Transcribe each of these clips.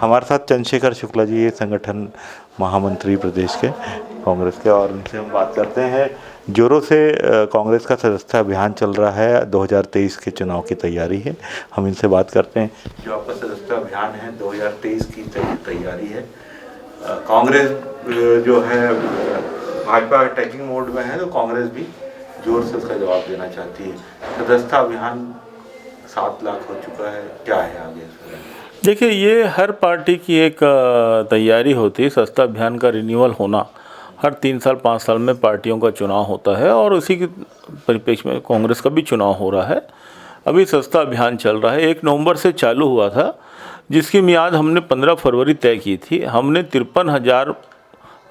हमारे साथ चंद्रशेखर शुक्ला जी, ये संगठन महामंत्री प्रदेश के कांग्रेस के, और उनसे हम बात करते हैं। जोरों से कांग्रेस का सदस्यता अभियान चल रहा है, 2023 के चुनाव की तैयारी है। हम इनसे बात करते हैं। जो आपका सदस्यता अभियान है 2023 की तैयारी है, कांग्रेस जो है भाजपा अटैकिंग मोड में है, तो कांग्रेस भी जोर से उसका जवाब देना चाहती है। सदस्यता अभियान 7 लाख हो चुका है, क्या है आगे? देखिए, ये हर पार्टी की एक तैयारी होती है। सदस्यता अभियान का रिन्यूअल होना हर 3 साल 5 साल में पार्टियों का चुनाव होता है, और उसी के परिप्रेक्ष्य में कांग्रेस का भी चुनाव हो रहा है। अभी सदस्यता अभियान चल रहा है, 1 नवंबर से चालू हुआ था, जिसकी मियाद हमने 15 फरवरी तय की थी। हमने 53,000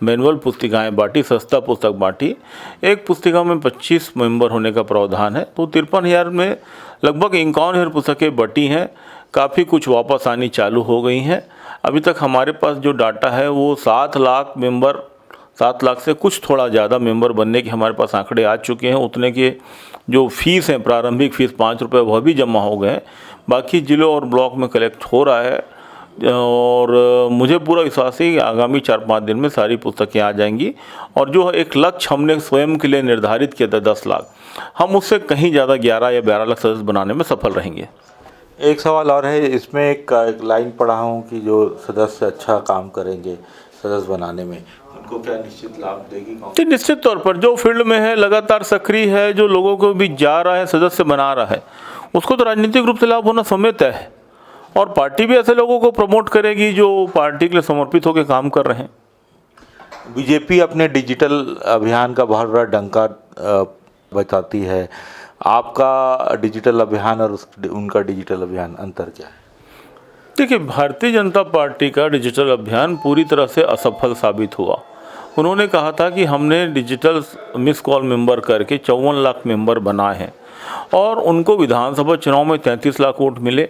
मैनुअल पुस्तिकाएँ बाँटी, सस्ता पुस्तक बाँटी। एक पुस्तिका में 25 मेंबर होने का प्रावधान है, तो 53,000 में लगभग 51,000 पुस्तकें बटी हैं। काफ़ी कुछ वापस आनी चालू हो गई हैं। अभी तक हमारे पास जो डाटा है वो 7 लाख मेंबर, 7 लाख से कुछ थोड़ा ज़्यादा मेंबर बनने के हमारे पास आंकड़े आ चुके हैं। उतने के जो फीस हैं, प्रारंभिक फ़ीस 5 रुपये, वह भी जमा हो गए हैं। बाकी ज़िलों और ब्लॉक में कलेक्ट हो रहा है, और मुझे पूरा विश्वास है कि आगामी 4-5 दिन में सारी पुस्तकें आ जाएंगी। और जो एक लक्ष्य हमने स्वयं के लिए निर्धारित किया था 10 लाख, हम उससे कहीं ज़्यादा 11 या 12 लाख सदस्य बनाने में सफल रहेंगे। एक सवाल और है, इसमें एक लाइन पढ़ा हूँ कि जो सदस्य अच्छा काम करेंगे सदस्य बनाने में, उनको क्या निश्चित लाभ देगी? तो निश्चित तौर पर जो फील्ड में है, लगातार सक्रिय है, जो लोगों को भी जा रहा है, सदस्य बना रहा है, उसको तो राजनीतिक रूप से लाभ होना समय तय है। और पार्टी भी ऐसे लोगों को प्रमोट करेगी जो पार्टी के लिए समर्पित होकर काम कर रहे हैं। बीजेपी अपने डिजिटल अभियान का बहुत बड़ा डंका बजाती है। आपका डिजिटल अभियान और उनका डिजिटल अभियान अंतर क्या है? देखिए, भारतीय जनता पार्टी का डिजिटल अभियान पूरी तरह से असफल साबित हुआ। उन्होंने कहा था कि हमने डिजिटल मिस कॉल मेंबर करके 54 लाख मेंबर बनाए हैं, और उनको विधानसभा चुनाव में 33 लाख वोट मिले,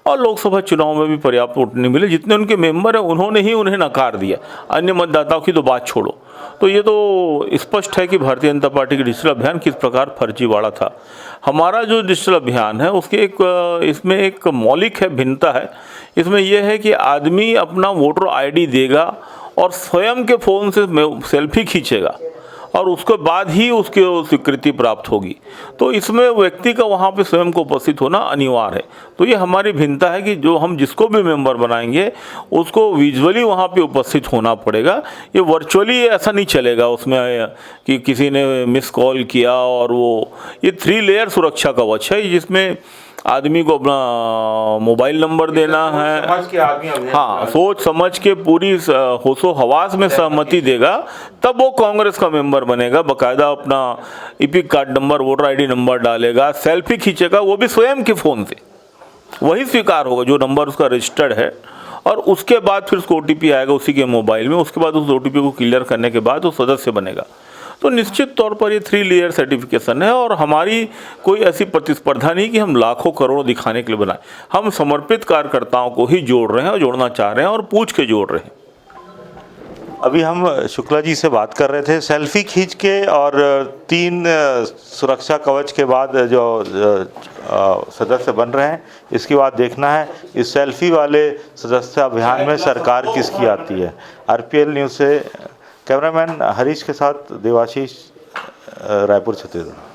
और लोकसभा चुनाव में भी पर्याप्त वोट नहीं मिले। जितने उनके मेंबर हैं उन्होंने ही उन्हें नकार दिया, अन्य मतदाताओं की तो बात छोड़ो। तो ये तो स्पष्ट है कि भारतीय जनता पार्टी की डिजिटल अभियान किस प्रकार फर्जीवाड़ा था। हमारा जो डिजिटल अभियान है उसके इसमें एक मौलिक है भिन्नता है। इसमें यह है कि आदमी अपना वोटर आईडी देगा और स्वयं के फ़ोन से सेल्फी खींचेगा, और उसके बाद ही उसकी स्वीकृति प्राप्त होगी। तो इसमें व्यक्ति का वहाँ पे स्वयं को उपस्थित होना अनिवार्य है। तो ये हमारी भिन्नता है कि जो हम जिसको भी मेंबर बनाएंगे उसको विजुअली वहाँ पे उपस्थित होना पड़ेगा। ये वर्चुअली ऐसा नहीं चलेगा उसमें कि किसी ने मिस कॉल किया, और वो ये 3 लेयर सुरक्षा कवच है, जिसमें आदमी को अपना मोबाइल नंबर देना है, हाँ, सोच समझ के पूरी होशो हवास में सहमति देगा, तब वो कांग्रेस का मेंबर बनेगा। बाकायदा अपना EPIC card number, voter ID number डालेगा, सेल्फी खींचेगा, वो भी स्वयं के फ़ोन से, वही स्वीकार होगा जो नंबर उसका रजिस्टर्ड है। और उसके बाद फिर उसको OTP आएगा उसी के मोबाइल में। उसके बाद उस OTP को क्लियर करने के बाद वो सदस्य बनेगा। तो निश्चित तौर पर ये 3 लेयर सर्टिफिकेशन है, और हमारी कोई ऐसी प्रतिस्पर्धा नहीं कि हम लाखों करोड़ों दिखाने के लिए बनाए। हम समर्पित कार्यकर्ताओं को ही जोड़ रहे हैं, और जोड़ना चाह रहे हैं, और पूछ के जोड़ रहे हैं। अभी हम शुक्ला जी से बात कर रहे थे, सेल्फी खींच के और 3 सुरक्षा कवच के बाद जो सदस्य बन रहे हैं, इसकी बात देखना है। इस सेल्फी वाले सदस्य अभियान में सरकार किसकी आती है? RPL न्यूज़ से कैमरामैन हरीश के साथ देवाशीष, रायपुर, छत्तीसगढ़।